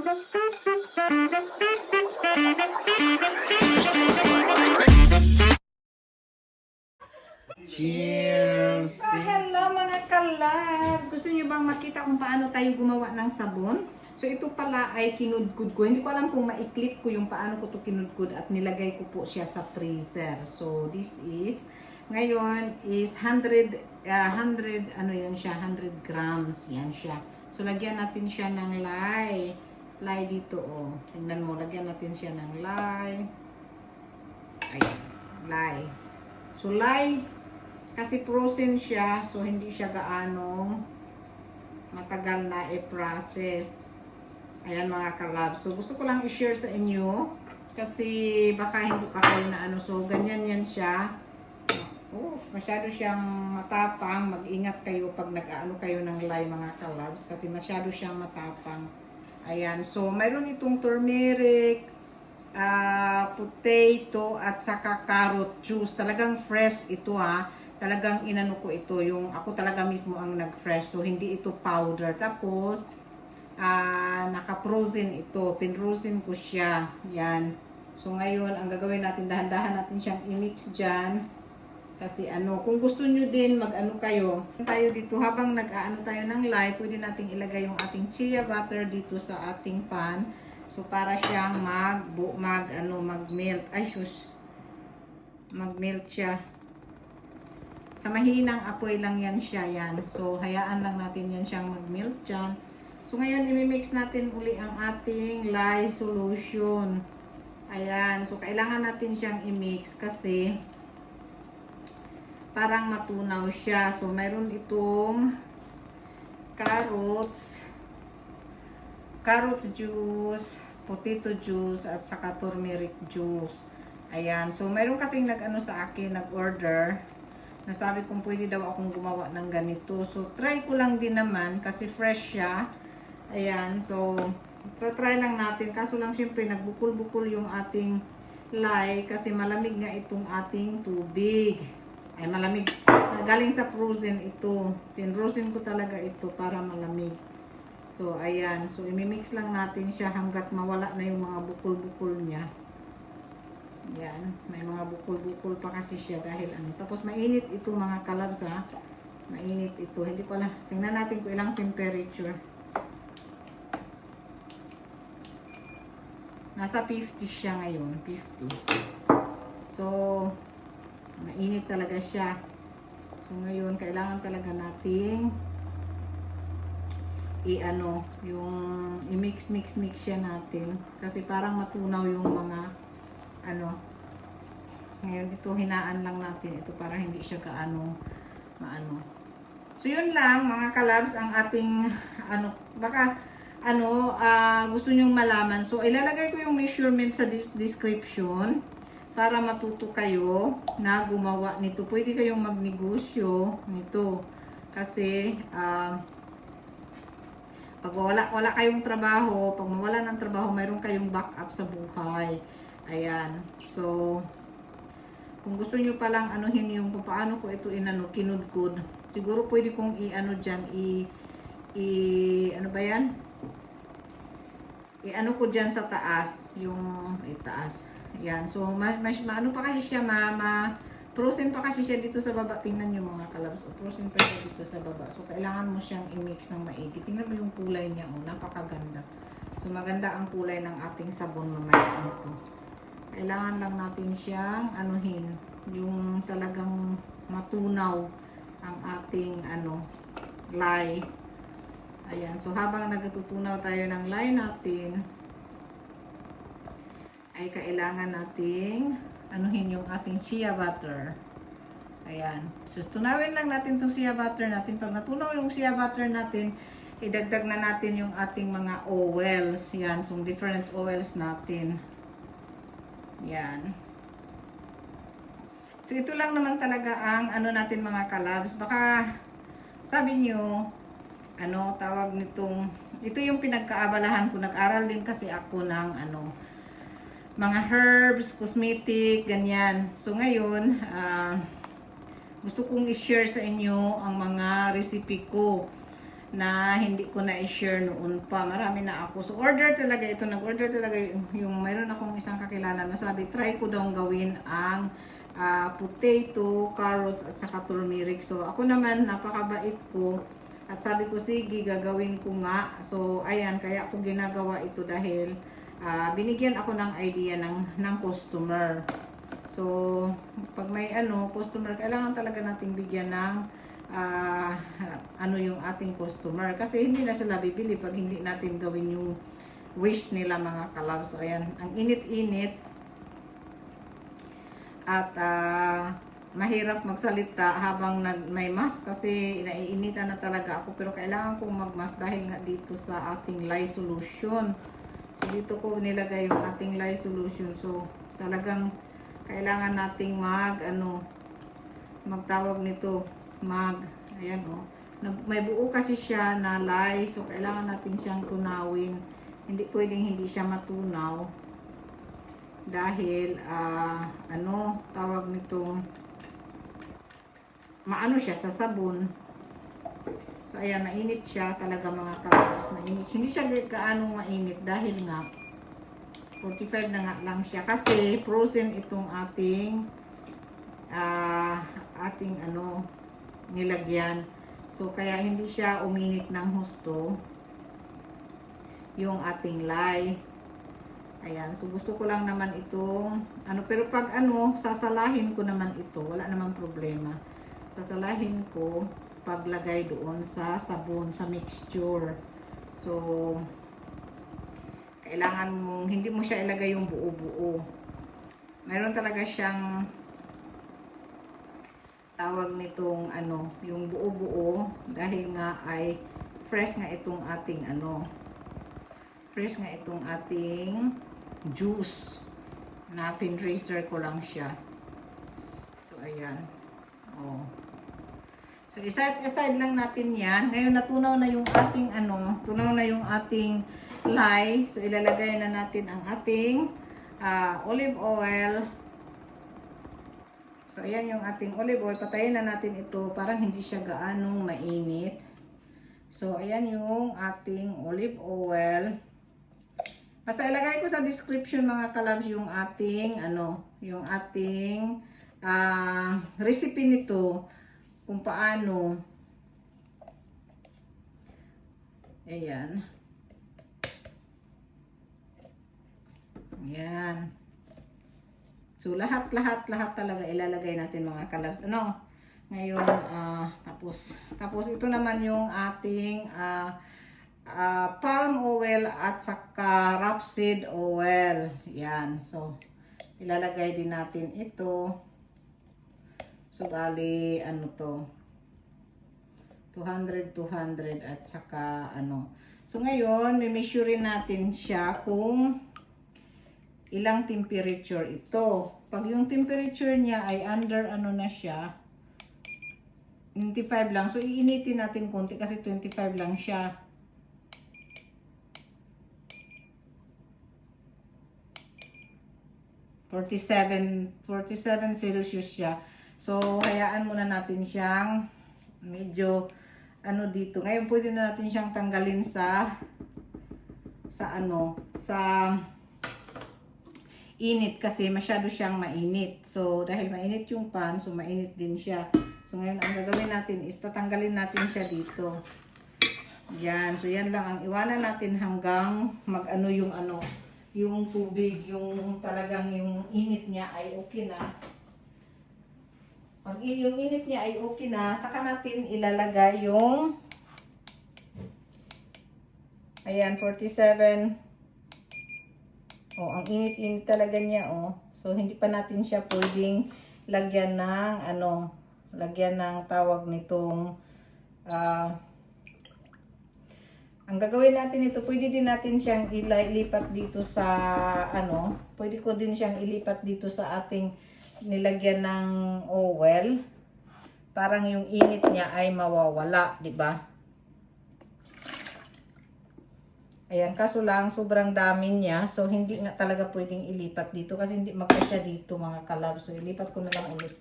Cheers! Hello mga kalabs! Gusto niyo bang makita kung paano tayo gumawa ng sabon? So ito pala ay kinudkud ko. Hindi ko alam kung ma-clip ko yung paano ko to kinudkud at nilagay ko po siya sa freezer. So this is, ngayon is 100 ano yan siya, 100 grams yan siya. So lagyan natin siya ng lye. Lye dito oh. Tingnan mo, lagyan natin siya ng lye. Ayan, lye. So lye, kasi frozen siya, so hindi siya gaano matagal na i-process. Ayan mga kalabs. So gusto ko lang i-share sa inyo kasi baka hindi pa kayo na ano. So ganyan yan siya. Oh, masyado siyang matapang. Mag-ingat kayo pag nag-ano kayo ng lye mga kalabs kasi masyado siyang matapang. Ayan. So mayroon itong turmeric, potato at saka carrot juice. Talagang fresh ito ha. Talagang inano ko ito. Yung ako talaga mismo ang nag-fresh. So hindi ito powder. Tapos naka-frozen ito. Pinrozen ko siya. Yan. So ngayon, ang gagawin natin, dahan-dahan natin siyang i-mix dyan. Kasi ano, kung gusto nyo din, mag-ano kayo. Tayo dito, habang nag-ano tayo ng lye, pwede natin ilagay yung ating chia butter dito sa ating pan. So para siyang mag-melt. Ay, sus. Mag-melt siya. Sa mahinang apoy lang yan siya, yan. So hayaan lang natin yan siyang mag-melt dyan. So ngayon, i-mix natin uli ang ating lye solution. Ayan. So kailangan natin siyang i-mix kasi parang matunaw siya. So mayroon itong carrots juice, potato juice, at saka turmeric juice. Ayan. So mayroon kasing nag-ano sa akin, nag-order. Nasabi kong pwede daw akong gumawa ng ganito. So try ko lang din naman kasi fresh siya. Ayan, so try lang natin. Kaso lang syempre nagbukol-bukol yung ating lye kasi malamig nga itong ating tubig. Ay malamig. Galing sa frozen ito. Pinrozen ko talaga ito para malamig. So ayan, so imimix lang natin siya hanggat mawala na yung mga bukol-bukol niya. Ayan, may mga bukol-bukol pa kasi siya dahil ano. Tapos mainit ito mga kalabs ha. Mainit ito. Hindi ko alam. Tingnan natin kung ilang temperature. Nasa 50 siya ngayon, 50. So, mainit talaga siya. So, ngayon, kailangan talaga nating i-ano, yung i-mix siya natin. Kasi parang matunaw yung mga, ano, ngayon, ito, hinaan lang natin ito para hindi siya kaano, maano. So, yun lang, mga kalabs, ang ating, ano, baka, gusto nyong malaman. So, ilalagay ko yung measurement sa description para matuto kayo na gumawa nito. Pwede kayong magnegosyo nito. Kasi, pag wala kayong trabaho, pag mawala ng trabaho, mayroon kayong backup sa buhay. Ayan. So, kung gusto nyo palang anuhin yung kung paano ko ito kinudkod, siguro pwede kong i-ano dyan, ano ba yan? I-ano ko dyan sa taas, yung taas. Yan. So, maano pa kasi siya, frozen pa kasi siya dito sa baba. Tingnan nyo mga kalabs. Frozen pa siya dito sa baba. So, kailangan mo siyang i-mix ng maigi. Tingnan mo yung kulay niya. Oh, napakaganda. So, maganda ang kulay ng ating sabon mamaya ito. Kailangan lang natin siyang anuhin. Yung talagang matunaw ang ating lye. Ayan. So, habang nagtutunaw tayo ng lye natin, ay kailangan nating anuhin yung ating shea butter. Ayan. So, tunawin lang natin itong shea butter natin. Pag natunaw yung shea butter natin, idagdag na natin yung ating mga oils. Yan. So, different oils natin. Yan. So, ito lang naman talaga ang natin mga kalabs. Baka, sabi nyo, tawag nitong, ito yung pinagkaabalahan ko. Nag-aral din kasi ako ng, mga herbs, cosmetic, ganyan. So, ngayon, gusto kong i-share sa inyo ang mga recipe ko. na hindi ko na i-share noon pa. Marami na ako. So, order talaga ito. Nag-order talaga yung mayroon akong isang kakilala na sabi, try ko daw gawin ang potato, carrots, at saka turmeric. So, ako naman, napakabait ko. At sabi ko, sige, gagawin ko nga. So, ayan, kaya ako ginagawa ito dahil binigyan ako ng idea ng customer. So, pag may customer, kailangan talaga nating bigyan ng yung ating customer. Kasi hindi na sila bibili pag hindi natin gawin yung wish nila mga kalab. So, ayan, ang init-init. At mahirap magsalita habang may mask kasi naiinitan na talaga ako. Pero kailangan kong magmask dahil nga dito sa ating lye solution. So, dito ko nilagay yung ating lye solution. So, talagang kailangan nating magtawag nito, ayan may buo kasi siya na lye, so kailangan natin siyang tunawin. Hindi pwedeng hindi siya matunaw dahil tawag nito, maano siya sa sabon. So ayan, mainit siya talaga mga kalabas, mainit. Hindi siya gaano mainit dahil nga 45 na nga lang siya kasi frozen itong ating nilagyan. So kaya hindi siya uminit ng husto yung ating lye. Ayan, so gusto ko lang naman itong pero pag sasalahin ko naman ito, wala namang problema. Sasalahin ko paglagay doon sa sabon, sa mixture. So kailangan hindi mo siya ilagay yung buo-buo. Mayroon talaga siyang tawag nitong yung buo-buo dahil nga ay fresh nga itong ating fresh nga itong ating juice na pinreaser ko lang siya. So ayan. So aside lang natin 'yan. Ngayon natunaw na yung ating tunaw na yung ating lye. So ilalagay na natin ang ating olive oil. So, ayan yung ating olive oil. Patayin na natin ito. Parang hindi siya gaanong mainit. So, ayan yung ating olive oil. Basta ilagay ko sa description mga kalabs yung ating, yung ating recipe nito. Kung paano. Ayan. Ayan. So, lahat talaga ilalagay natin mga kalabs. Ngayon, tapos ito naman yung ating palm oil at saka rapeseed oil. Yan. So, ilalagay din natin ito. So, bali, 200 at saka So, ngayon, may measurein natin siya kung ilang temperature ito. Pag yung temperature niya ay under na siya, 25 lang. So, iinitin natin konti kasi 25 lang siya. (47 Celsius siya. So, hayaan muna natin siyang medyo dito. Ngayon, pwede na natin siyang tanggalin sa init kasi masyado siyang mainit. So, dahil mainit yung pan, so mainit din siya. So, ngayon, ang gagawin natin is tatanggalin natin siya dito. Yan. So, yan lang. Ang iwanan natin hanggang yung tubig, yung talagang yung init niya ay okay na. Pag yung init niya ay okay na, saka natin ilalagay yung ayan, 47. Ang init-init talaga niya, So, hindi pa natin siya pwedeng lagyan ng tawag nitong, ang gagawin natin ito, pwede din natin siyang ilipat dito sa, pwede ko din siyang ilipat dito sa ating nilagyan ng oil. Parang yung init niya ay mawawala, di ba? Ayan, kaso lang, sobrang dami niya. So, hindi nga talaga pwedeng ilipat dito. Kasi hindi magkasya dito, mga kalab. So, ilipat ko na lang ulit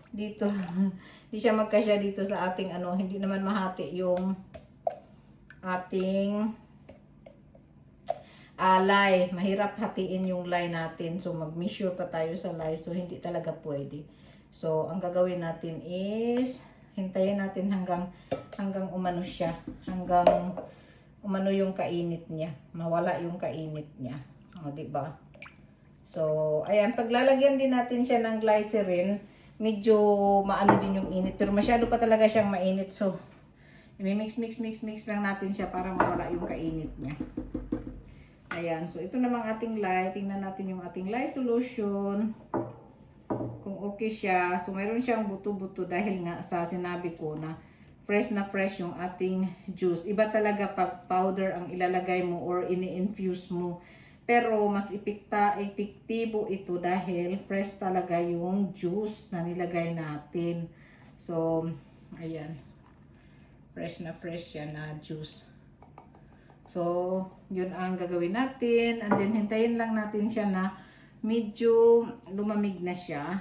dito. Hindi siya magkasya dito sa ating Hindi naman mahati yung ating lye. Mahirap hatiin yung lye natin. So, mag-measure pa tayo sa lye. So, hindi talaga pwede. So, ang gagawin natin is, hintayin natin hanggang umano siya. Hanggang umano yung kainit niya. Mawala yung kainit niya. O, diba? So, ayan. Paglalagyan din natin siya ng glycerin, medyo maano din yung init. Pero masyado pa talaga siyang mainit. So, i-mix lang natin siya para mawala yung kainit niya. Ayan, so ito namang ating lye. Tingnan natin yung ating lye solution. Kung okay siya. So mayroon siyang buto-buto dahil nga sa sinabi ko na fresh yung ating juice. Iba talaga pag powder ang ilalagay mo or ini-infuse mo. Pero mas epektibo ito dahil fresh talaga yung juice na nilagay natin. So, ayan. Fresh yan na juice. So, yun ang gagawin natin. And then, hintayin lang natin siya na medyo lumamig na siya.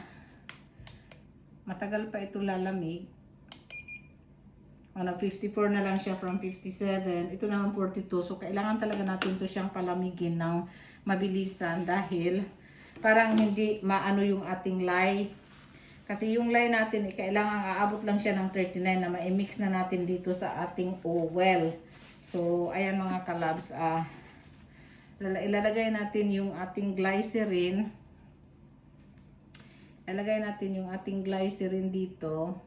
Matagal pa ito lalamig. 54 na lang siya from 57. Ito naman 42. So, kailangan talaga natin ito siyang palamigin ng mabilisan dahil parang hindi maano yung ating lye. Kasi yung lye natin, kailangan aabot lang siya ng 39 na ma-mix na natin dito sa ating oil. So, ayan mga kalabs, ilalagay natin yung ating glycerin. Ilalagay natin yung ating glycerin dito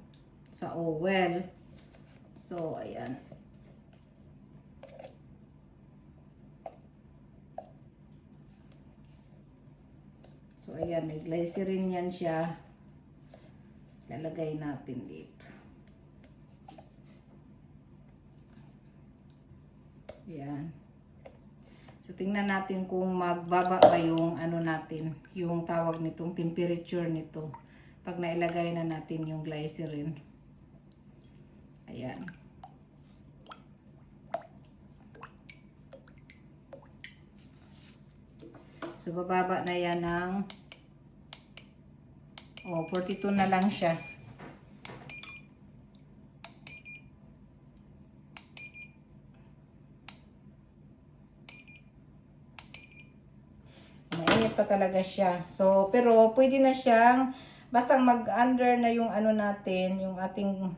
sa oil. So, ayan. So, ayan, may glycerin yan siya. Ilalagay natin dito. Yan. So, tingnan natin kung magbaba ba yung ano natin, yung tawag nitong temperature nito. Pag nailagay na natin yung glycerin. Ayan. So, bababa na yan ng 42 na lang siya. Mainit pa talaga siya. So, pero pwede na siyang basta mag-under na yung ano natin, yung ating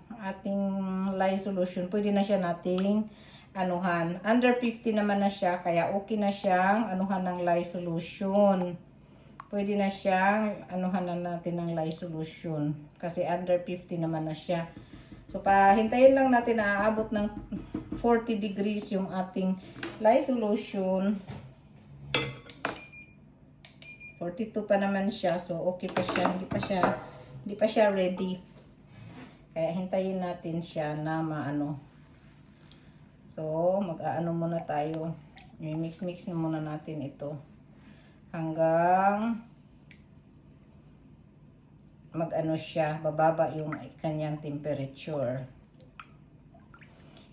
lye solution. Pwede na siya nating anuhan. Under 50 naman na siya, kaya okay na siyang anuhan ng lye solution. Pwede na siyang anuhan na natin ng lye solution kasi under 50 naman na siya. So, pahintayin lang natin na aabot ng 40 degrees yung ating lye solution. 42 pa naman siya. So, okay pa siya. Hindi pa siya ready. Kaya, hintayin natin siya na maano. So, mag-aano muna tayo. I-mix na muna natin ito. Hanggang mag-ano siya. Bababa yung kanyang temperature.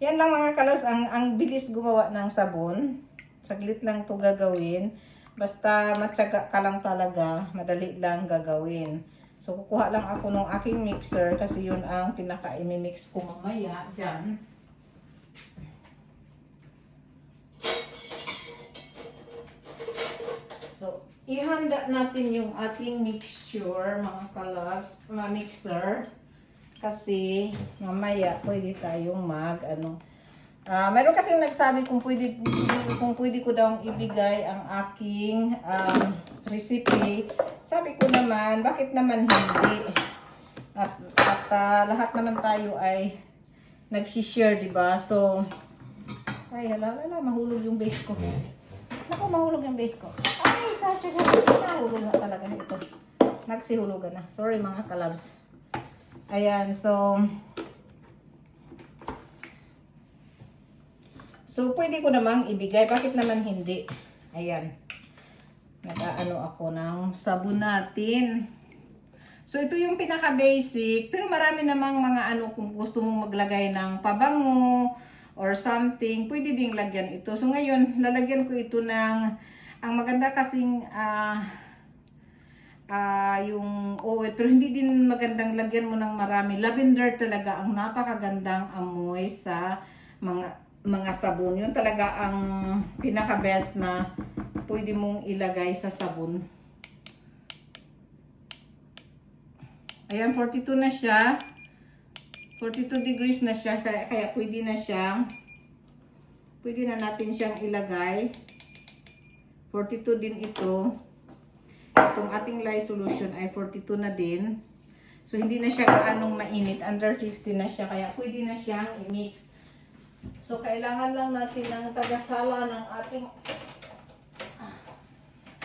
Yan lang mga kalos. Ang bilis gumawa ng sabon. Saglit lang to gagawin. Basta matyaga ka lang talaga, madali lang gagawin. So, kukuha lang ako ng aking mixer kasi yun ang pinaka-imimix ko mamaya dyan. So, ihanda natin yung ating mixture, mga kalabs, mixer. Kasi, mamaya pwede tayong mayroon kasi nagsabi kung pwede ko daw ibigay ang aking recipe. Sabi ko naman, bakit naman hindi? At lahat naman tayo ay nag-share, diba? So, ay, hala, mahulog yung base ko. Naku, mahulog yung base ko. Ay, sacha, nahulog na talaga ito. Nagsihulugan na. Sorry mga kalabs. Ayan, So, pwede ko namang ibigay. Bakit naman hindi? Ayan. Nag-aano ako ng sabon natin. So, ito yung pinaka-basic. Pero marami namang mga kung gusto mong maglagay ng pabango or something, pwede ding lagyan ito. So, ngayon, lalagyan ko ito ng, ang maganda kasing, yung oil. Pero hindi din magandang lagyan mo ng marami. Lavender talaga ang napakagandang amoy sa mga mga sabon. Yun talaga ang pinaka-best na pwede mong ilagay sa sabon. Ayan, 42 na siya. 42 degrees na siya. Kaya pwede na natin siyang ilagay. 42 din ito. Itong ating lye solution ay 42 na din. So, hindi na siya gaanong mainit. Under 50 na siya. Kaya pwede na siyang i-mix. So, kailangan lang natin ng tagasala ng ating...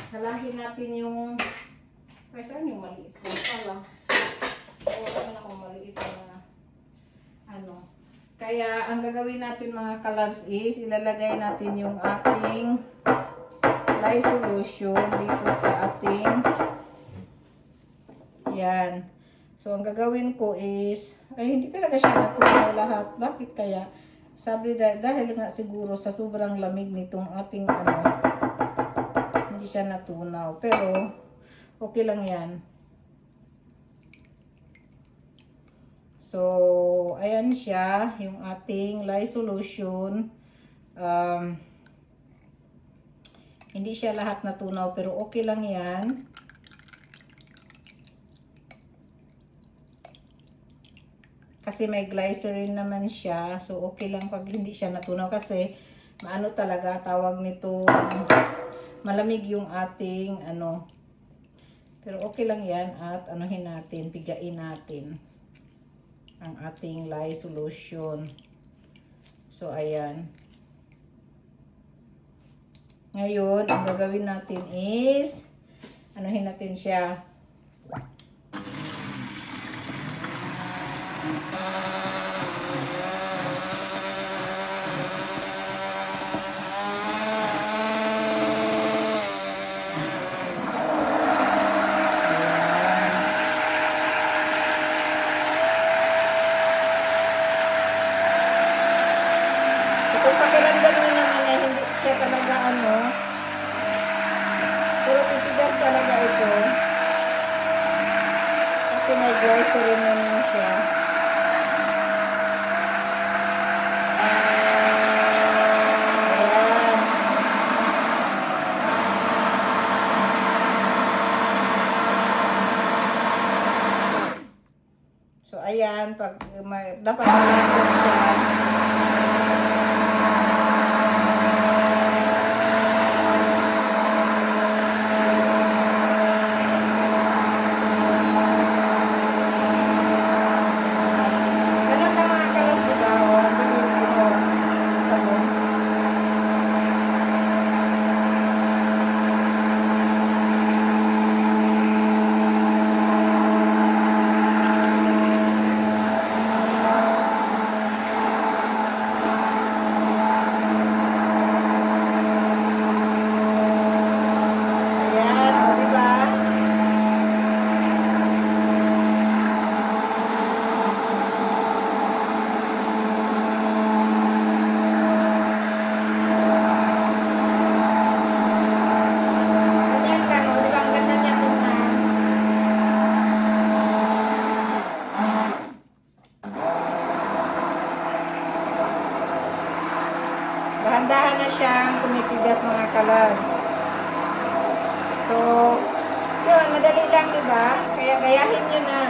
Salahin natin yung... Ay, saan yung maliit ko pala? Wala na akong maliit na... Ano. Kaya, ang gagawin natin mga kalabs is, ilalagay natin yung ating lye solution dito sa ating... Yan. So, ang gagawin ko is, ay hindi talaga siya natunaw lahat. Bakit kaya? Sabi dahil nga siguro sa sobrang lamig nitong ating ano, hindi siya natunaw. Pero, okay lang yan. So, ayan siya, yung ating lye solution. Hindi siya lahat natunaw, pero okay lang yan. Kasi may glycerin naman siya. So, okay lang pag hindi siya natunaw. Kasi, maano talaga, tawag nito, malamig yung ating, ano. Pero okay lang yan. At, anuhin natin, pigain natin ang ating lye solution. So, ayan. Ngayon, ang gagawin natin is, anuhin natin siya. Kung pakiramdam nyo naman na hindi siya talaga ano, pero titigas talaga ito. Kasi may glycerin naman siya. Ayan. So, ayan. Dapat malambot siya. Dahan-dahan na siyang tumitigas mga kalabs. So, yun, madali lang, diba? Kaya gayahin nyo na.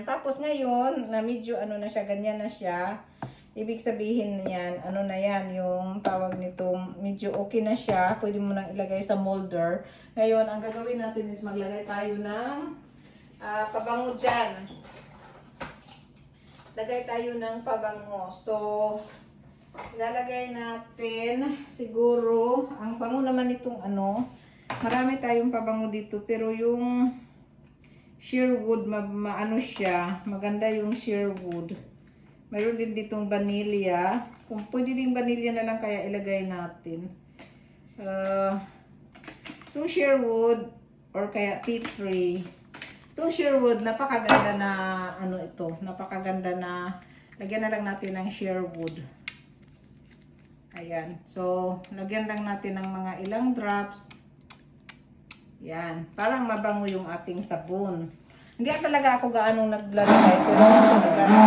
Tapos ngayon, na medyo ano na siya, ganyan na siya. Ibig sabihin yan, ano na yan, yung tawag nito, medyo okay na siya. Pwede mo nang ilagay sa molder. Ngayon, ang gagawin natin is maglagay tayo ng pabango dyan. Lagay tayo ng pabango. So, Ilalagay natin siguro, ang bango naman itong ano, marami tayong pabango dito, pero yung sheerwood, maano siya, maganda yung sheerwood. Mayroon din ditong vanilla. Kung pwede din vanilla na lang kaya ilagay natin. Itong sheerwood or kaya tea tree. Itong sheerwood, napakaganda na ano ito, napakaganda na lagyan na lang natin ng sheerwood. Ayan. So, lagyan lang natin ng mga ilang drops. Yan. Parang mabango yung ating sabon. Hindi talaga ako gaano naglalagay, pero sa naglalagay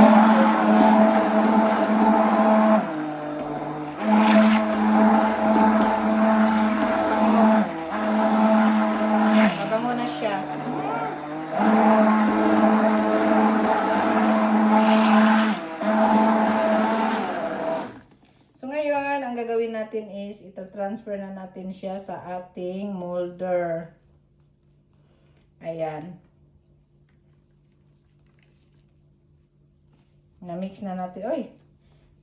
mabango na siya. So ngayon, ang gagawin natin is ito-transfer na natin siya sa ating molder. Ayan. Na-mix na natin.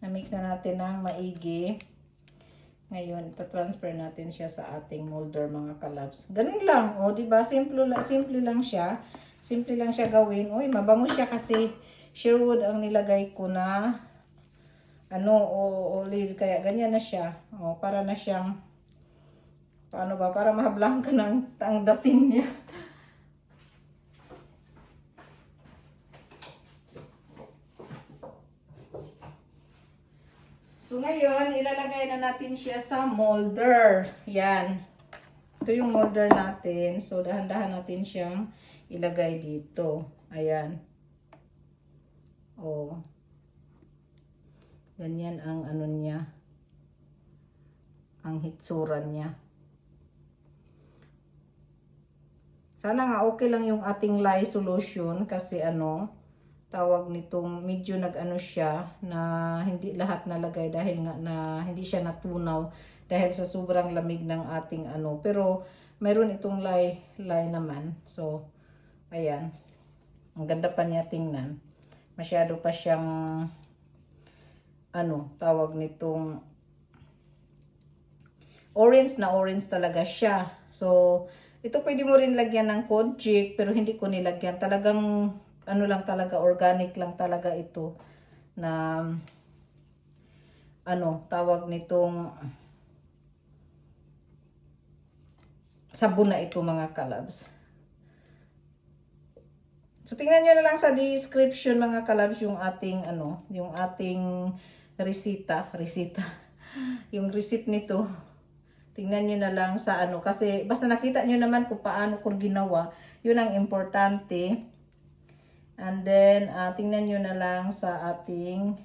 Na-mix na natin ng maigi. Ngayon, ito-transfer natin siya sa ating molder, mga kalabs. Ganun lang. O, diba? Simple lang siya. Simple lang siya gawin. Uy, mabango siya kasi sheerwood ang nilagay ko na olive. Kaya ganyan na siya. O, para na siyang paano ba? Para mahablang ka ng ang dating niya. So ngayon, ilalagay na natin siya sa molder. Yan. Ito yung molder natin. So dahan-dahan natin siyang ilagay dito. Ayan. Oh. Ganyan ang ano niya. Ang hitsuran niya. Sana nga okay lang yung ating lye solution kasi tawag nitong medyo nag-ano siya na hindi lahat nalagay dahil nga na hindi siya natunaw dahil sa sobrang lamig ng ating pero mayroon itong lye naman. So ayan, ang ganda pa niya tingnan. Masyado pa siyang tawag nitong orange na orange talaga siya. So ito pwede mo rin lagyan ng kojic pero hindi ko nilagyan. Talagang lang talaga, organic lang talaga ito na tawag nitong sabon na ito, mga kalabs. So tingnan nyo na lang sa description, mga kalabs, yung ating yung ating resita yung receipt nito. Tingnan nyo na lang sa kasi basta nakita nyo naman kung paano ko ginawa, yun ang importante. And then, tingnan nyo na lang sa ating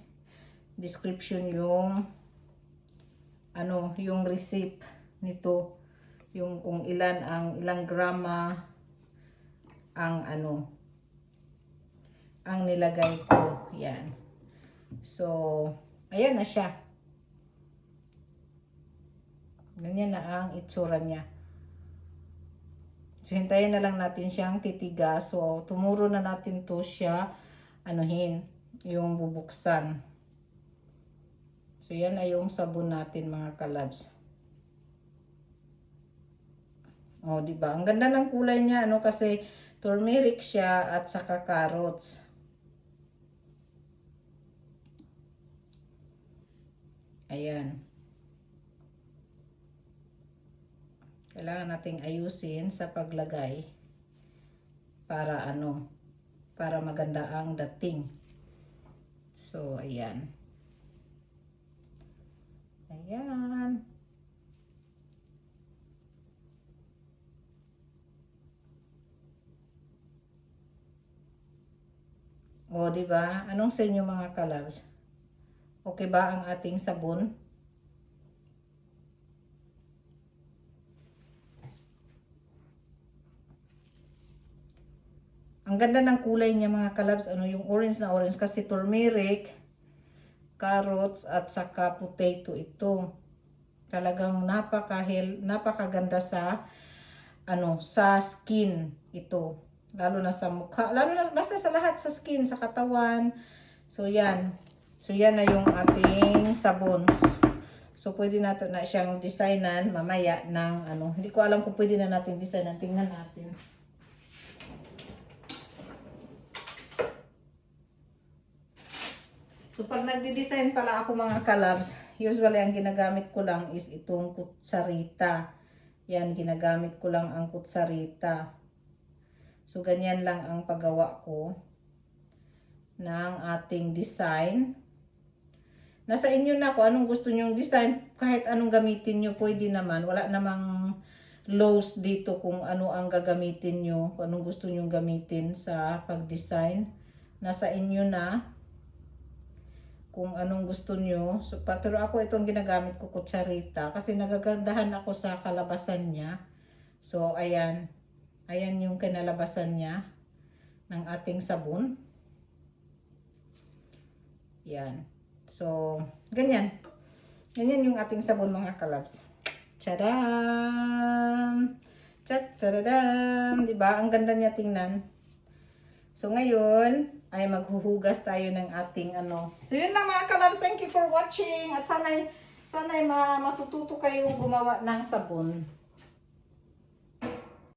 description yung yung receipt nito. Yung kung ilang grama ang ang nilagay ko. Yan. So, ayan na siya. Ganyan na ang itsura niya. So, hintayin na lang natin siyang titigas. So, tumuro na natin to siya, yung bubuksan. So, yan ay yung sabon natin, mga kalabs. O, diba? Ang ganda ng kulay niya, kasi turmeric siya at saka carrots. Ayan. Kailangan nating ayusin sa paglagay para para maganda ang dating. So, ayan. Ayan. O, diba? Anong sa inyo, mga kalabs? Okay ba ang ating sabon? Ang ganda ng kulay niya, mga kalabs, yung orange na orange kasi turmeric, carrots at saka potato ito. Talagang napakaganda sa sa skin ito. Lalo na sa mukha, lalo na basta sa lahat sa skin, sa katawan. So yan. So, yan na yung ating sabon. So, pwede natin na siyang designan mamaya ng ano. Hindi ko alam kung pwede na natin designan. Tingnan natin. So, pag nagdi-design pala ako mga kalabs, usually ang ginagamit ko lang is itong kutsarita. Yan, ginagamit ko lang ang kutsarita. So, ganyan lang ang paggawa ko ng ating design. Nasa inyo na kung anong gusto nyong design. Kahit anong gamitin nyo, pwede naman. Wala namang laws dito kung ano ang gagamitin nyo. Kung anong gusto nyong gamitin sa pag-design. Nasa inyo na kung anong gusto nyo. So, pero ako itong ginagamit ko kutsarita. Kasi nagagandahan ako sa kalabasan niya. So, ayan. Ayan yung kinalabasan niya ng ating sabon. Yan. So, ganyan. Ganyan yung ating sabon mga kalabs. Tadam! Tadam! Diba? Ang ganda niya tingnan. So, ngayon ay maghuhugas tayo ng ating ano. So, yun lang mga kalabs. Thank you for watching. At sana'y matututo kayong gumawa ng sabon.